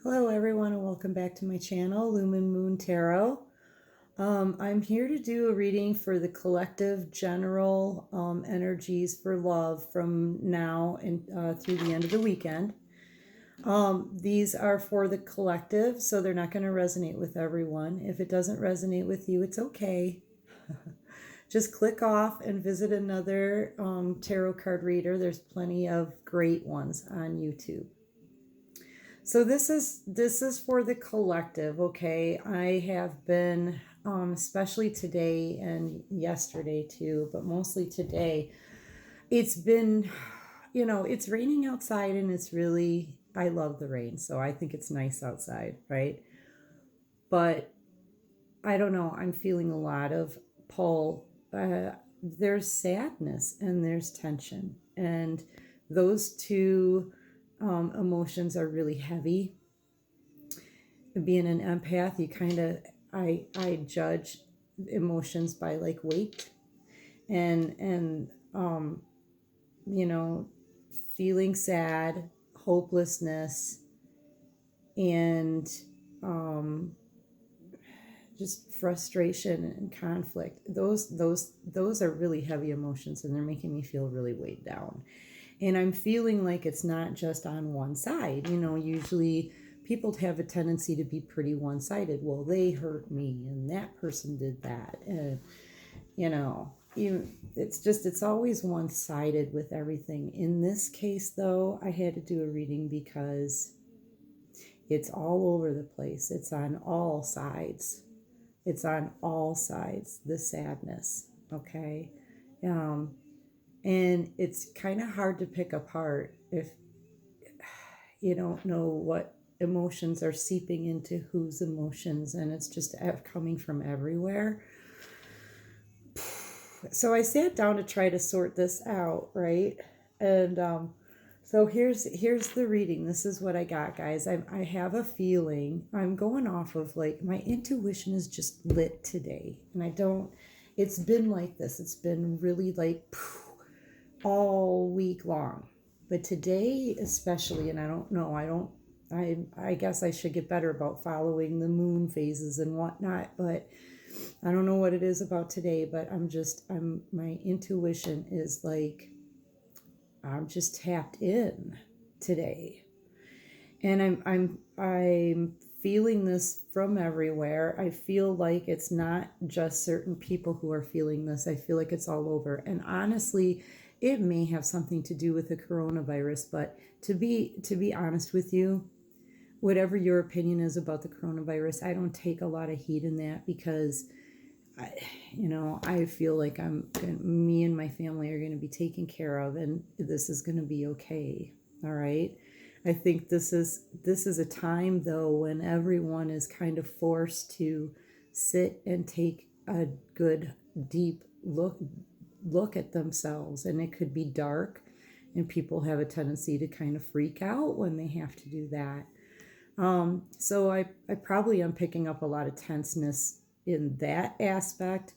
Hello, everyone, and welcome back to my channel, Lumen Moon Tarot. I'm here to do a reading for the collective general energies for love from now and through the end of the weekend. These are for the collective, so they're not going to resonate with everyone. If it doesn't resonate with you, it's okay. Just click off and visit another tarot card reader. There's plenty of great ones on YouTube. So this is for the collective, okay? I have been, especially today and yesterday too, but mostly today, it's been, it's raining outside and it's really, I love the rain, so I think it's nice outside, right? But I don't know, I'm feeling a lot of pull. There's sadness and there's tension, and those two emotions are really heavy. Being an empath, you kind of, I judge emotions by like weight and you know, feeling sad, hopelessness, and um just frustration and conflict. Those are really heavy emotions, and they're making me feel really weighed down. And I'm feeling like it's not just on one side. Usually people have a tendency to be pretty one-sided. Well, they hurt me and that person did that. And, it's always one-sided with everything. In this case, though, I had to do a reading because it's all over the place. It's on all sides. It's on all sides, the sadness, okay? Um, and it's kind of hard to pick apart if you don't know what emotions are seeping into whose emotions, and it's just coming from everywhere. So I sat down to try to sort this out, right? And so here's the reading. This is what I got, guys. I have a feeling. I'm going off of, like, my intuition is just lit today, and I don't. It's been like this. It's been really like all week long, but today especially, and I don't know. I guess I should get better about following the moon phases and whatnot, but I don't know what it is about today, but my intuition is like, I'm just tapped in today. And I'm feeling this from everywhere. I feel like it's not just certain people who are feeling this. I feel like it's all over. And honestly, it may have something to do with the coronavirus, but to be honest with you, whatever your opinion is about the coronavirus, I don't take a lot of heed in that, because I feel like me and my family are going to be taken care of, and this is going to be okay. All right. I think this is a time, though, when everyone is kind of forced to sit and take a good deep look at themselves, and it could be dark, and people have a tendency to kind of freak out when they have to do that. So I probably am picking up a lot of tenseness in that aspect,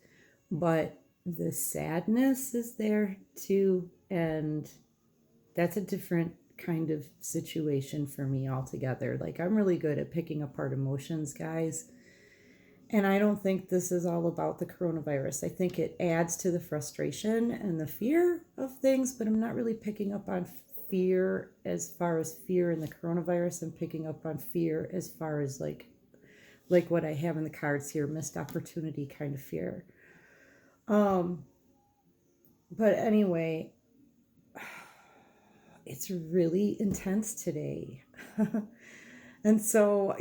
but the sadness is there too, and that's a different kind of situation for me altogether. Like, I'm really good at picking apart emotions, guys. And I don't think this is all about the coronavirus. I think it adds to the frustration and the fear of things, but I'm not really picking up on fear as far as fear in the coronavirus. I'm picking up on fear as far as like what I have in the cards here, missed opportunity kind of fear. Um, but anyway, it's really intense today. And so,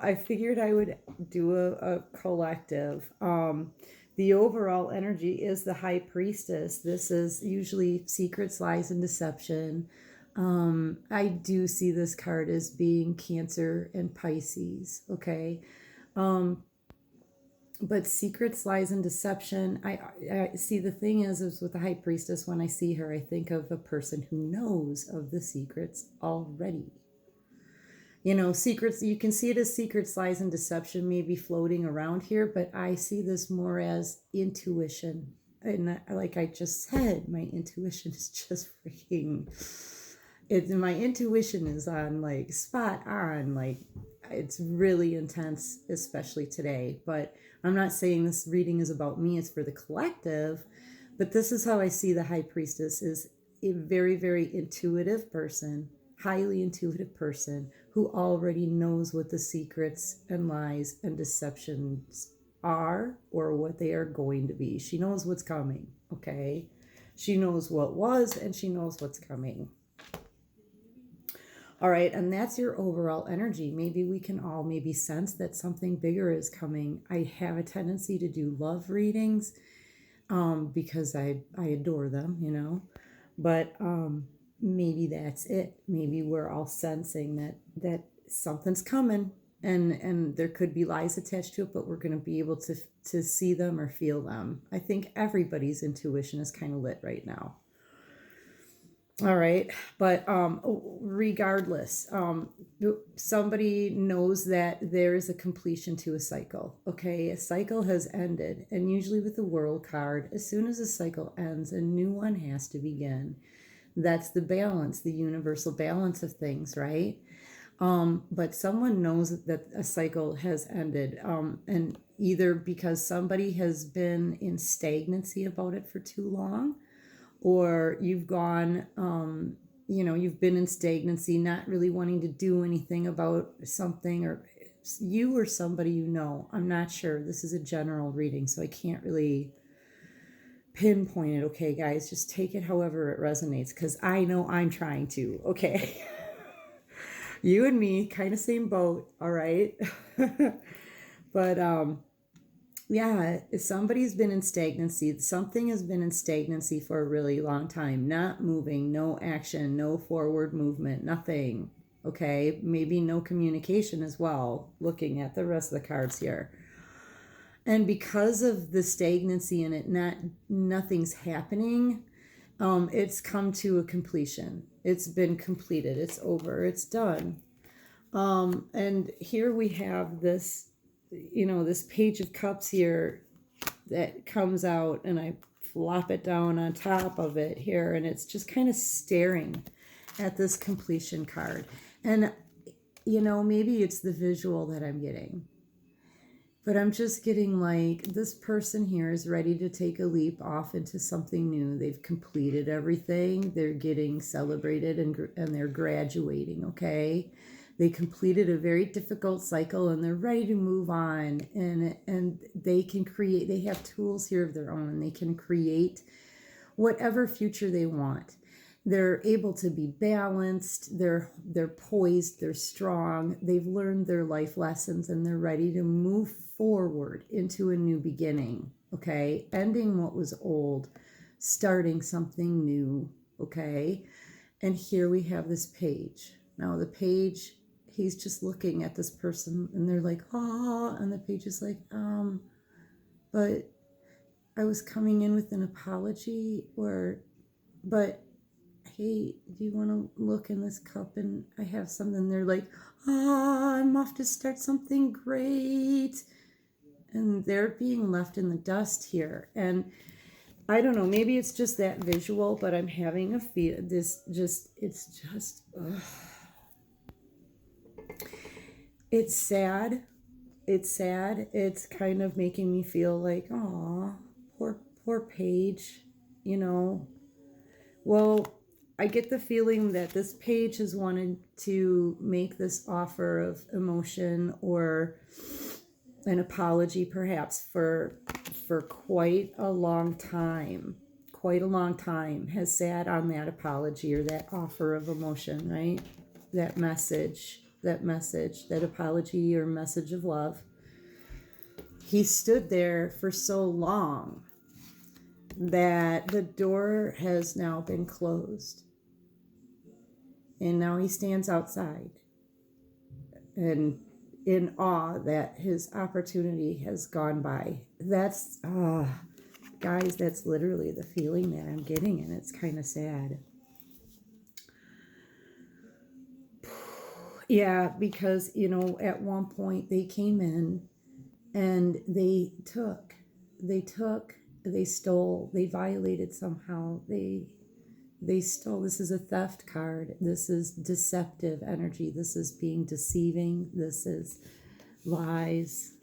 I figured I would do a collective. The overall energy is the High Priestess. This is usually secrets, lies, and deception. I do see this card as being Cancer and Pisces, okay? But secrets, lies, and deception, I see. The thing is with the High Priestess, when I see her, I think of a person who knows of the secrets already. Secrets, you can see it as secrets, lies, and deception maybe floating around here, but I see this more as intuition. And like I just said, my intuition is just freaking my intuition is on, like, spot on, like it's really intense, especially today. But I'm not saying this reading is about me, it's for the collective. But this is how I see the high priestess is a very, very intuitive person, highly intuitive person who already knows what the secrets and lies and deceptions are, or what they are going to be. She knows what's coming, okay? She knows what was, and she knows what's coming. All right, and that's your overall energy. Maybe we can all maybe sense that something bigger is coming. I have a tendency to do love readings because I adore them, you know. But maybe that's it. Maybe we're all sensing that something's coming, and there could be lies attached to it, but we're going to be able to see them or feel them. I think everybody's intuition is kind of lit right now. All right, but regardless, somebody knows that there is a completion to a cycle. Okay, a cycle has ended, and usually with the World card, as soon as a cycle ends, a new one has to begin. That's the balance, the universal balance of things, right? But someone knows that a cycle has ended, and either because somebody has been in stagnancy about it for too long, or you've gone, you've been in stagnancy, not really wanting to do anything about something, or you or somebody you know. I'm not sure. This is a general reading, so I can't really pinpoint it. Okay, guys, just take it however it resonates, because I know I'm trying to. Okay. You and me, kind of same boat, all right? But yeah, if somebody's been in stagnancy, something has been in stagnancy for a really long time, not moving, no action, no forward movement, nothing. Okay, maybe no communication as well, looking at the rest of the cards here. And because of the stagnancy in it, nothing's happening, it's come to a completion. It's been completed, it's over, it's done. And here we have this, this Page of Cups here that comes out, and I flop it down on top of it here, and it's just kind of staring at this completion card. And, maybe it's the visual that I'm getting, but I'm just getting like this person here is ready to take a leap off into something new. They've completed everything. They're getting celebrated and they're graduating, okay? They completed a very difficult cycle and they're ready to move on, and they can create, they have tools here of their own. They can create whatever future they want. They're able to be balanced, they're poised, they're strong, they've learned their life lessons, and they're ready to move forward into a new beginning, okay? Ending what was old, starting something new, okay? And here we have this page. Now the page, he's just looking at this person, and they're like, ah, and the page is like, but I was coming in with an apology, but hey, do you want to look in this cup? And I have something. They're like, I'm off to start something great. And they're being left in the dust here. And I don't know, maybe it's just that visual, but I'm having a feel, it's just, it's sad. It's sad. It's kind of making me feel like, oh, poor Paige, Well, I get the feeling that this page has wanted to make this offer of emotion or an apology, perhaps for quite a long time. Quite a long time has sat on that apology or that offer of emotion, right? That message, that apology or message of love. He stood there for so long that the door has now been closed. And now he stands outside and in awe that his opportunity has gone by. That's, guys, that's literally the feeling that I'm getting, and it's kind of sad. Yeah, because, at one point they came in and they stole, they violated somehow, they They stole. This is a theft card. This is deceptive energy. This is being deceiving. This is lies.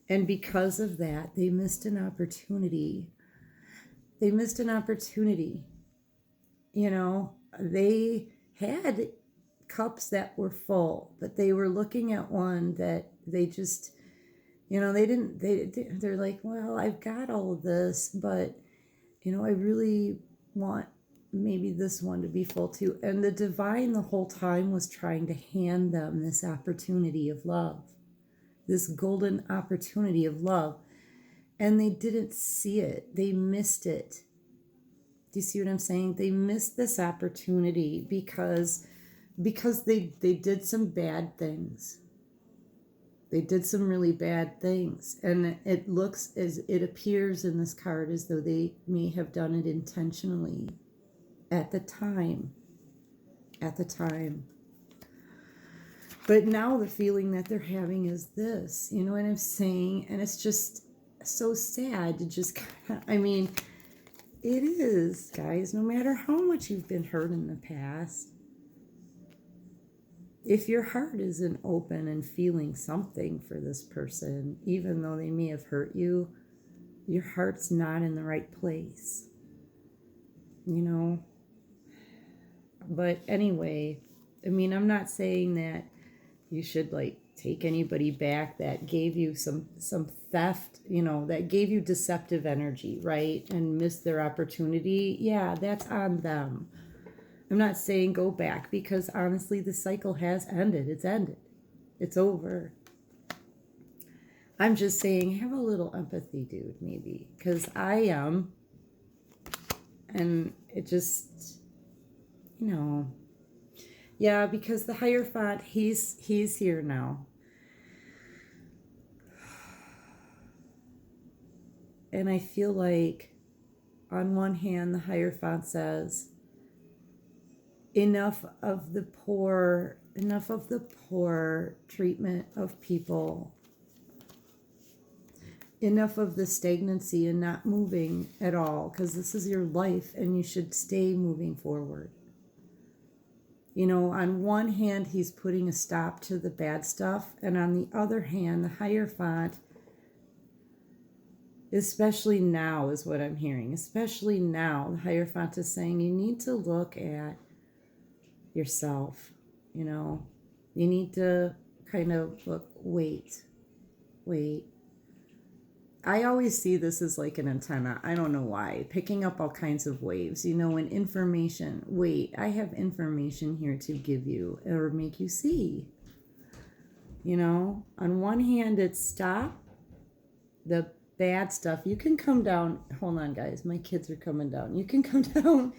And because of that, they missed an opportunity. They missed an opportunity. You know, they had cups that were full, but they were looking at one that they just, you know, they're like, well, I've got all of this, but, you know, I really want maybe this one to be full too. And the divine the whole time was trying to hand them this opportunity of love, this golden opportunity of love. And they didn't see it. They missed it. Do you see what I'm saying? They missed this opportunity because they did some bad things. They did some really bad things. And it appears in this card as though they may have done it intentionally at the time. But now the feeling that they're having is this, you know what I'm saying? And it's just so sad to just kind of, I mean, it is, guys, no matter how much you've been hurt in the past, if your heart isn't open and feeling something for this person, even though they may have hurt you, your heart's not in the right place, you know? But anyway, I mean, I'm not saying that you should like take anybody back that gave you some theft, you know, that gave you deceptive energy, right? And missed their opportunity. Yeah, that's on them. I'm not saying go back, because honestly, the cycle has ended. It's ended. It's over. I'm just saying have a little empathy, dude, maybe, because I am. And it just, you know, yeah, because the Hierophant, he's here now. And I feel like on one hand, the Hierophant says, enough of the poor treatment of people, enough of the stagnancy and not moving at all, because this is your life and you should stay moving forward. You know, on one hand, he's putting a stop to the bad stuff, and on the other hand, the Hierophant, especially now is what I'm hearing, especially now, the Hierophant is saying you need to look at yourself, you know, you need to kind of look, wait. I always see this as like an antenna. I don't know why. Picking up all kinds of waves, you know, and information. Wait, I have information here to give you or make you see. You know, on one hand, it's stop the bad stuff. You can come down. Hold on, guys. My kids are coming down. You can come down.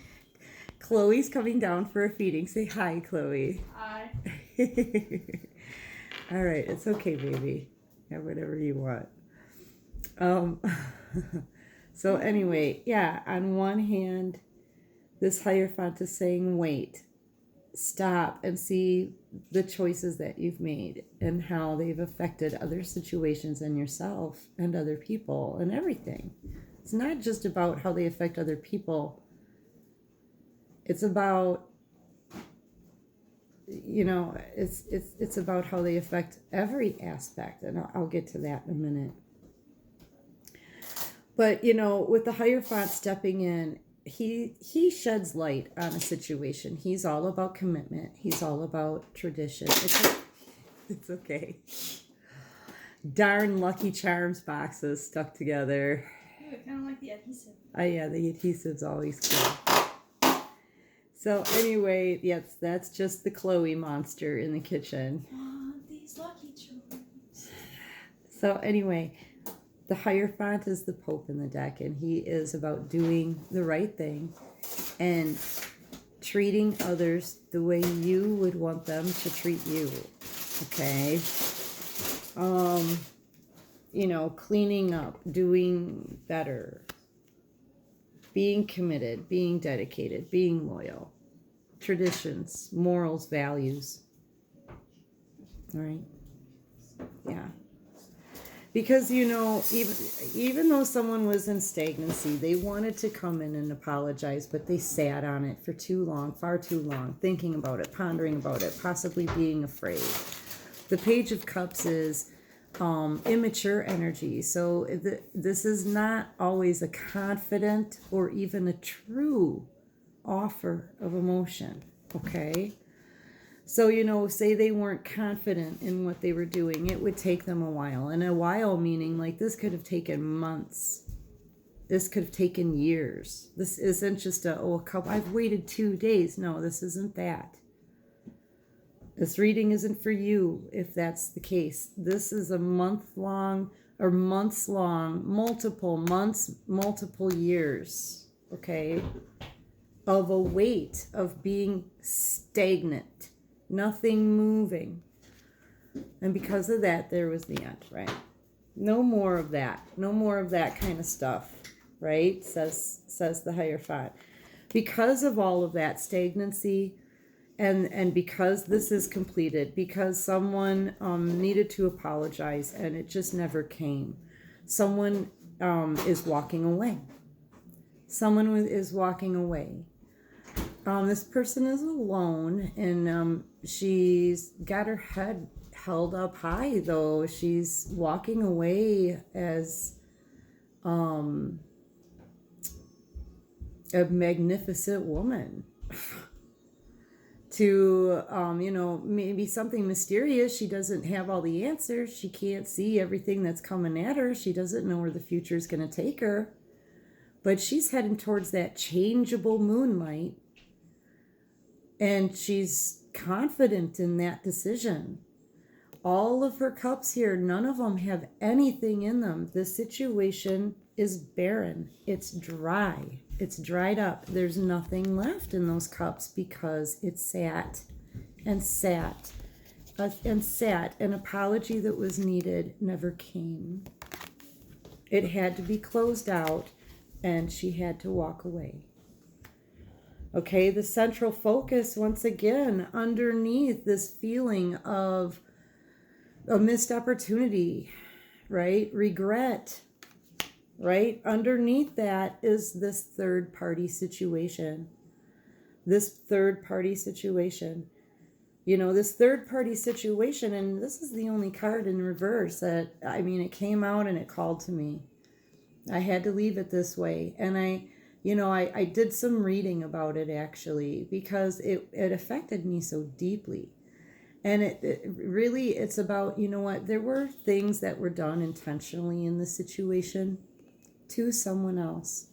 Chloe's coming down for a feeding. Say hi, Chloe. Hi. All right. It's okay, baby. Have whatever you want. So anyway, yeah, on one hand, this Hierophant is saying, wait, stop and see the choices that you've made and how they've affected other situations and yourself and other people and everything. It's not just about how they affect other people. It's about, you know, it's about how they affect every aspect. And I'll get to that in a minute. But, you know, with the Hierophant stepping in, he sheds light on a situation. He's all about commitment. He's all about tradition. It's okay. Darn Lucky Charms boxes stuck together. Ooh, I kind of like the adhesive. Oh, yeah, the adhesive's always cool. So anyway, yes, that's just the Chloe monster in the kitchen. These Lucky Charms. So anyway, the Hierophant is the Pope in the deck, and he is about doing the right thing and treating others the way you would want them to treat you. Okay? You know, cleaning up, doing better, being committed, being dedicated, being loyal, traditions, morals, values. All right? Yeah. Because, even though someone was in stagnancy, they wanted to come in and apologize, but they sat on it for too long, far too long, thinking about it, pondering about it, possibly being afraid. The Page of Cups is immature energy. So this is not always a confident or even a true offer of emotion. Okay. So, say they weren't confident in what they were doing, it would take them a while. And a while meaning like this could have taken months. This could have taken years. This isn't just a couple, I've waited 2 days. No, this isn't that. This reading isn't for you if that's the case. This is a month long or months long, multiple months, multiple years, okay, of a wait of being stagnant. Nothing moving. And because of that, there was the end, right? No more of that. No more of that kind of stuff, right? Says the Hierophant. Because of all of that stagnancy, and because this is completed, because someone needed to apologize and it just never came. Someone is walking away. Someone is walking away. This person is alone, and she's got her head held up high, though. She's walking away as a magnificent woman. To, maybe something mysterious. She doesn't have all the answers. She can't see everything that's coming at her. She doesn't know where the future is going to take her. But she's heading towards that changeable moonlight. And she's confident in that decision. All of her cups here, none of them have anything in them. The situation is barren. It's dry. It's dried up. There's nothing left in those cups because it sat and sat and sat. An apology that was needed never came. It had to be closed out, and she had to walk away. Okay, the central focus, once again, underneath this feeling of a missed opportunity, right? Regret, right? Underneath that is this third party situation. This third party situation. This third party situation, and this is the only card in reverse that, it came out and it called to me. I had to leave it this way. And I did some reading about it actually, because it affected me so deeply. And it really, it's about, there were things that were done intentionally in the situation to someone else.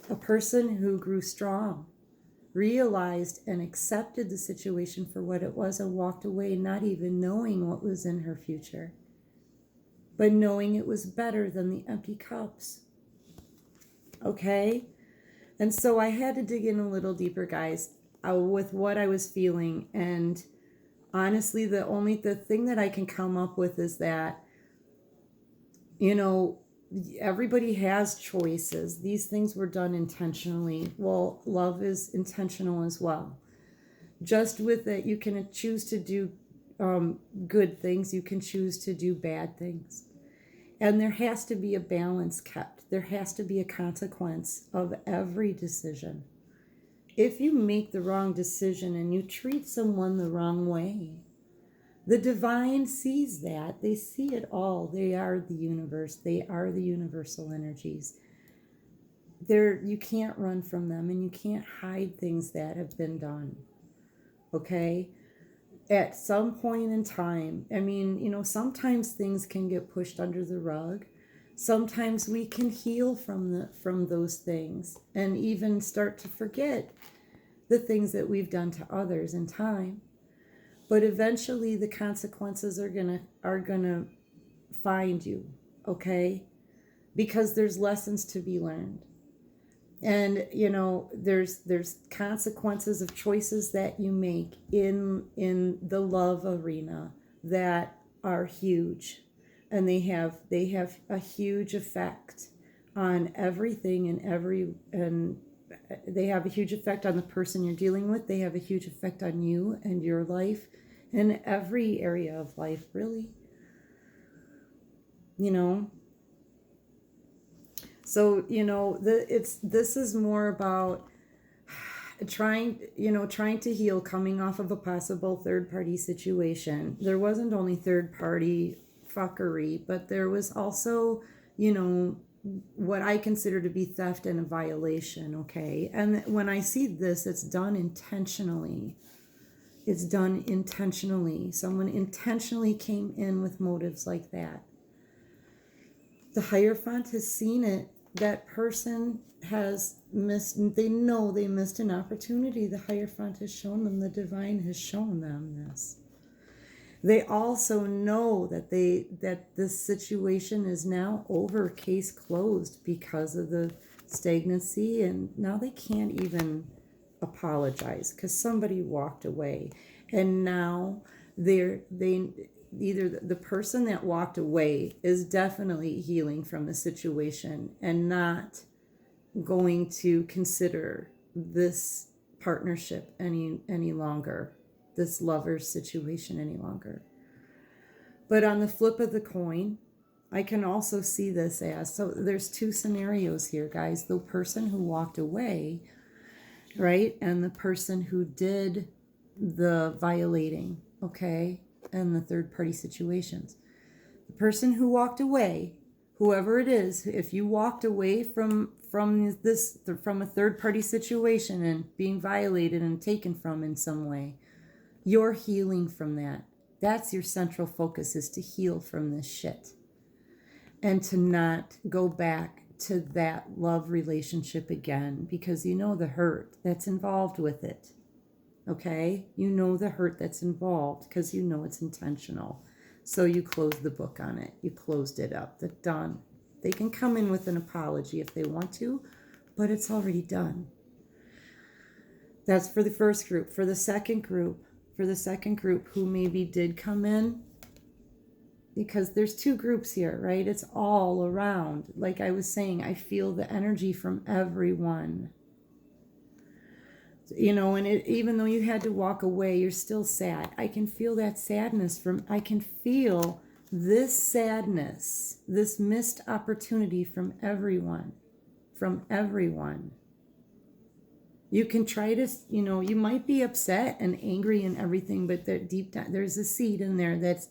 A person who grew strong, realized and accepted the situation for what it was, and walked away not even knowing what was in her future, but knowing it was better than the empty cups. Okay? And so I had to dig in a little deeper, guys, with what I was feeling. And honestly, the thing that I can come up with is that, everybody has choices. These things were done intentionally. Well, love is intentional as well. Just with it, you can choose to do good things. You can choose to do bad things. And there has to be a balance kept. There has to be a consequence of every decision. If you make the wrong decision and you treat someone the wrong way, the divine sees that. They see it all. They are the universe. They are the universal energies. You can't run from them, and you can't hide things that have been done. Okay? At some point in time, sometimes things can get pushed under the rug. Sometimes we can heal from those things and even start to forget the things that we've done to others in time. But eventually the consequences are gonna find you, okay? Because there's lessons to be learned. And there's consequences of choices that you make in the love arena that are huge, and they have a huge effect on everything and they have a huge effect on the person you're dealing with. They have a huge effect on you and your life and every area of life, really. you know. So, this is more about trying to heal, coming off of a possible third party situation. There wasn't only third party fuckery, but there was also, what I consider to be theft and a violation. Okay. And when I see this, it's done intentionally. It's done intentionally. Someone intentionally came in with motives like that. The Hierophant has seen it. That person has missed, they know they missed an opportunity. The Hierophant has shown them, the divine has shown them this. They also know that this situation is now over, case closed, because of the stagnancy, and now they can't even apologize because somebody walked away. And now they either the person that walked away is definitely healing from the situation and not going to consider this partnership any longer, this lover's situation any longer. But on the flip of the coin, I can also see this as, so there's two scenarios here, guys. The person who walked away, right, and the person who did the violating, okay, and the third party situations. The person who walked away, whoever it is, if you walked away from a third party situation and being violated and taken from in some way, you're healing from that. That's your central focus, is to heal from this shit and to not go back to that love relationship again, because you know the hurt that's involved with it. Okay? You know the hurt that's involved because you know it's intentional. So you closed the book on it. You closed it up. That's done. They can come in with an apology if they want to, but it's already done. That's for the first group. For the second group who maybe did come in, because there's two groups here, right? It's all around. Like I was saying, I feel the energy from everyone. And even though you had to walk away, you're still sad. I can feel that sadness I can feel this sadness, this missed opportunity from everyone. You can try to, you might be upset and angry and everything, but deep down, there's a seed in there that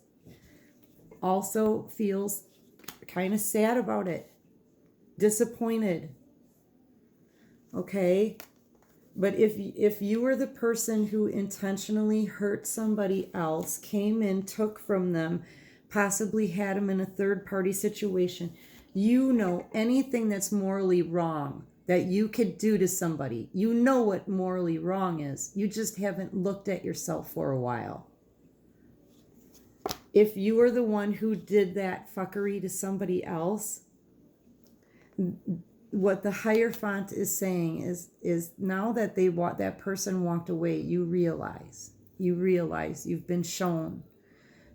also feels kind of sad about it, disappointed. Okay? But if you were the person who intentionally hurt somebody else, came in, took from them, possibly had them in a third party situation, anything that's morally wrong that you could do to somebody, you know what morally wrong is. You just haven't looked at yourself for a while. If you were the one who did that fuckery to somebody else, what the Hierophant is saying is now that that person walked away, you realize you've been shown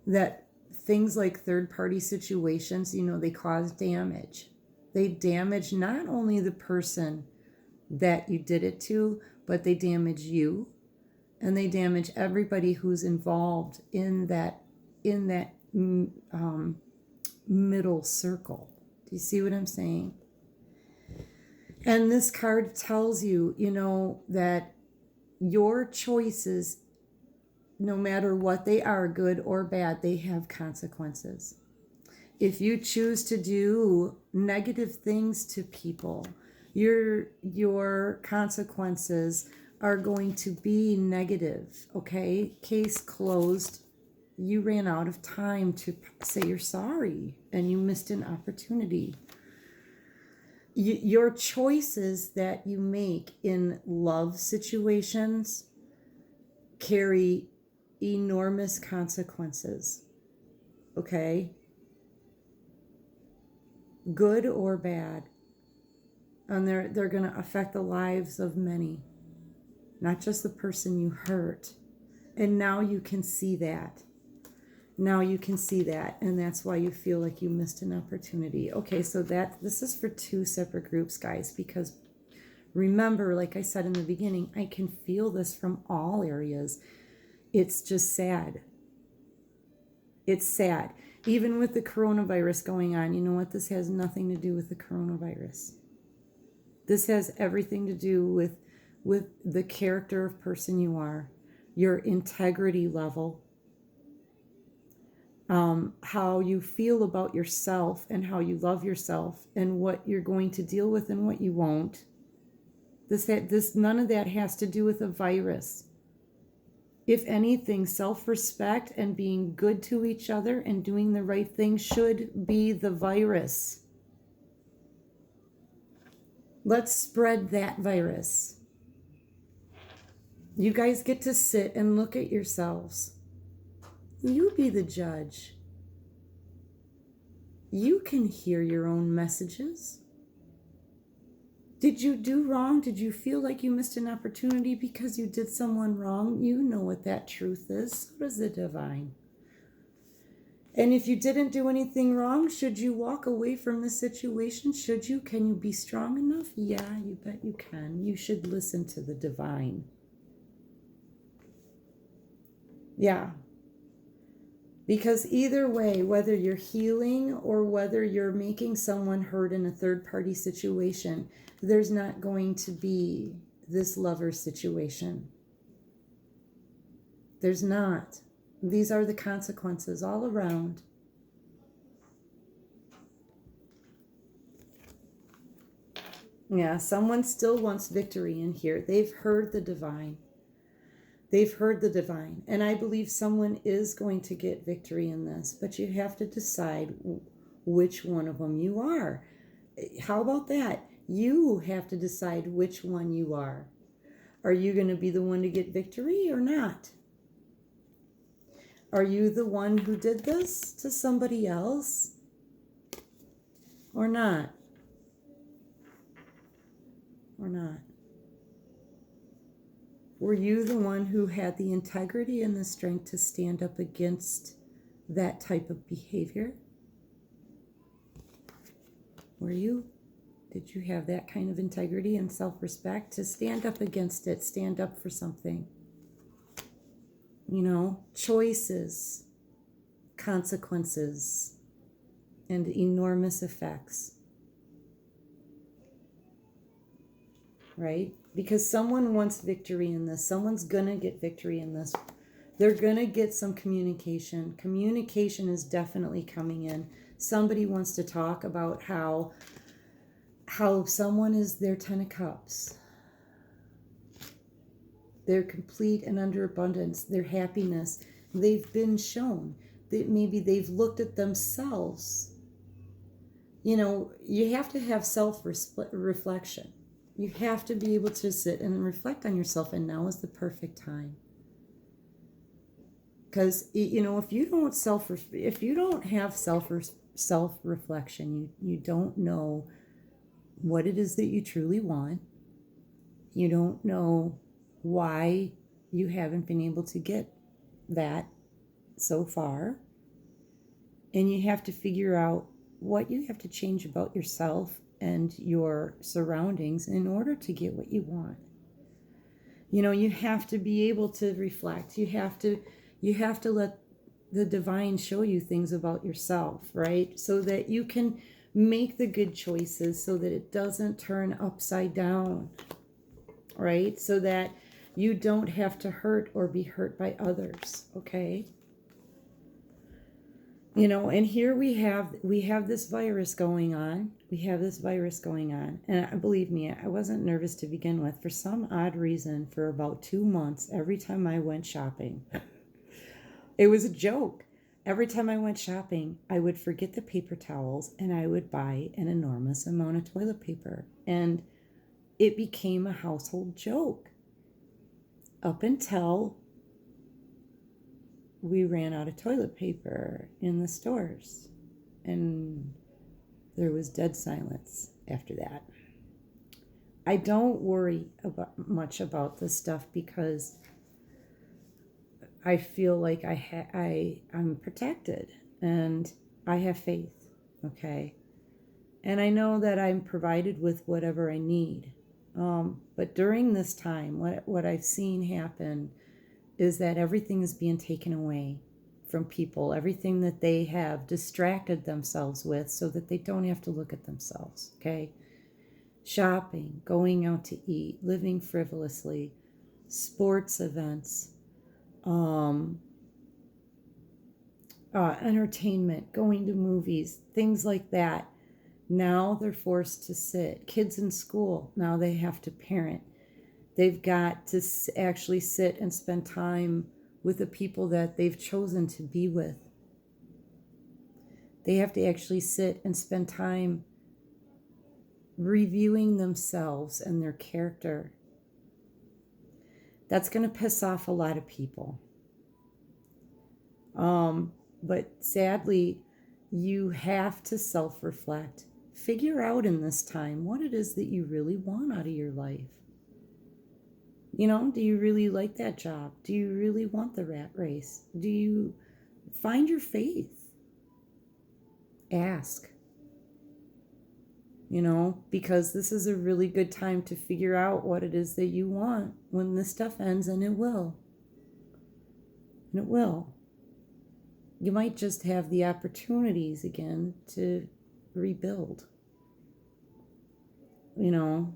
that things like third party situations, they cause damage. They damage not only the person that you did it to, but they damage you, and they damage everybody who's involved in that middle circle. Do you see what I'm saying? And this card tells you, that your choices, no matter what they are, good or bad, they have consequences. If you choose to do negative things to people, your consequences are going to be negative, okay? Case closed. You ran out of time to say you're sorry and you missed an opportunity. Your choices that you make in love situations carry enormous consequences, okay? Good or bad. And they're going to affect the lives of many, not just the person you hurt. And now you can see that. And that's why you feel like you missed an opportunity. Okay, so this is for two separate groups, guys, because remember, like I said in the beginning, I can feel this from all areas. It's just sad. It's sad. Even with the coronavirus going on, you know what? This has nothing to do with the coronavirus. This has everything to do with the character of person you are, your integrity level, how you feel about yourself and how you love yourself and what you're going to deal with and what you won't. This none of that has to do with a virus. If anything, self-respect and being good to each other and doing the right thing should be the virus. Let's spread that virus. You guys get to sit and look at yourselves. You be the judge. You can hear your own messages. Did you do wrong? Did you feel like you missed an opportunity because you did someone wrong? You know what that truth is. So does the divine. And if you didn't do anything wrong, should you walk away from the situation? Should you? Can you be strong enough? Yeah, you bet you can. You should listen to the divine. Yeah. Because either way, whether you're healing or whether you're making someone hurt in a third-party situation, there's not going to be this lover situation. There's not. These are the consequences all around. Yeah, someone still wants victory in here. They've heard the divine. They've heard the divine. And I believe someone is going to get victory in this, but you have to decide which one of them you are. How about that? You have to decide which one you are. Are you going to be the one to get victory or not? Are you the one who did this to somebody else or not? Or not? Were you the one who had the integrity and the strength to stand up against that type of behavior? Were you? Did you have that kind of integrity and self-respect to stand up against it, stand up for something? You know, choices, consequences, and enormous effects. Right? Because someone wants victory in this. Someone's going to get victory in this. They're going to get some communication. Communication is definitely coming in. Somebody wants to talk about how someone is their 10 of cups. They're complete and under abundance. Their happiness. They've been shown that maybe they've looked at themselves. You know, you have to have self-reflection. You have to be able to sit and reflect on yourself, and now is the perfect time. Because, you know, if you don't have self-reflection, you don't know what it is that you truly want. You don't know why you haven't been able to get that so far. And you have to figure out what you have to change about yourself and your surroundings in order to get what you want. You know, you have to be able to reflect. You have to let the divine show you things about yourself, right? So that you can make the good choices so that it doesn't turn upside down, right? So that you don't have to hurt or be hurt by others, okay? You know, and here we have this virus going on. We have this virus going on. And believe me, I wasn't nervous to begin with. For some odd reason, for about 2 months, every time I went shopping, it was a joke. Every time I went shopping, I would forget the paper towels and I would buy an enormous amount of toilet paper. And it became a household joke up until we ran out of toilet paper in the stores, and there was dead silence after that. I don't worry much about this stuff because I feel like I'm protected and I have faith, okay? And I know that I'm provided with whatever I need. But during this time, what I've seen happen is that everything is being taken away from people, everything that they have distracted themselves with so that they don't have to look at themselves, okay? Shopping, going out to eat, living frivolously, sports events, entertainment, going to movies, things like that. Now they're forced to sit. Kids in school, now they have to parent. They've got to actually sit and spend time with the people that they've chosen to be with. They have to actually sit and spend time reviewing themselves and their character. That's going to piss off a lot of people. But sadly, you have to self-reflect. Figure out in this time what it is that you really want out of your life. You know, do you really like that job? Do you really want the rat race? Do you find your faith? Ask. You know, because this is a really good time to figure out what it is that you want when this stuff ends, and it will. And it will. You might just have the opportunities again to rebuild. You know,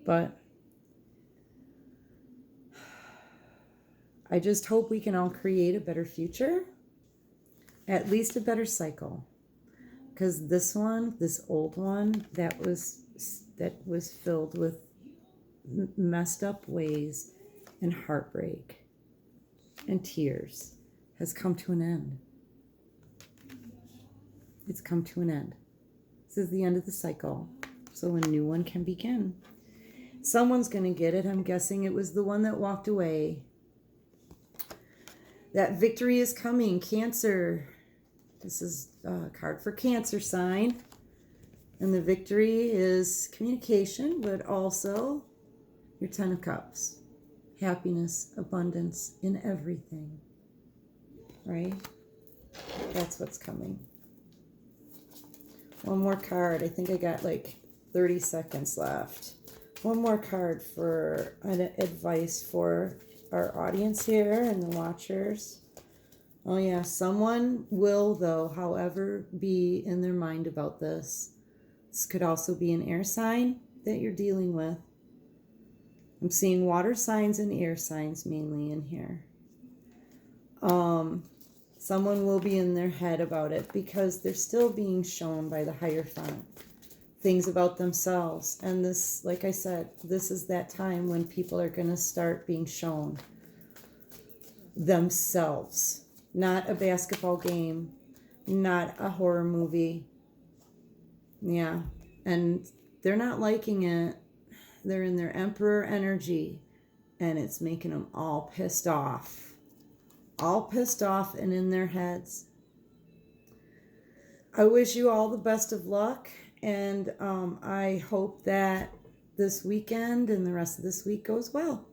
but I just hope we can all create a better future, at least a better cycle. Because this old one, that was filled with messed up ways and heartbreak and tears, has come to an end. It's come to an end. This is the end of the cycle, so a new one can begin. Someone's going to get it. I'm guessing it was the one that walked away. That victory is coming. Cancer. This is a card for Cancer sign. And the victory is communication, but also your 10 of Cups. Happiness, abundance in everything. Right? That's what's coming. One more card. I think I got like 30 seconds left. One more card for advice for our audience here and the watchers. Oh yeah, someone will, though, however, be in their mind about this. This could also be an air sign that you're dealing with. I'm seeing water signs and air signs mainly in here. Someone will be in their head about it because they're still being shown by the Hierophant things about themselves. And this, like I said, this is that time when people are going to start being shown themselves. Not a basketball game, not a horror movie. Yeah, and they're not liking it. They're in their Emperor energy, and it's making them all pissed off. All pissed off and in their heads. I wish you all the best of luck, and I hope that this weekend and the rest of this week goes well.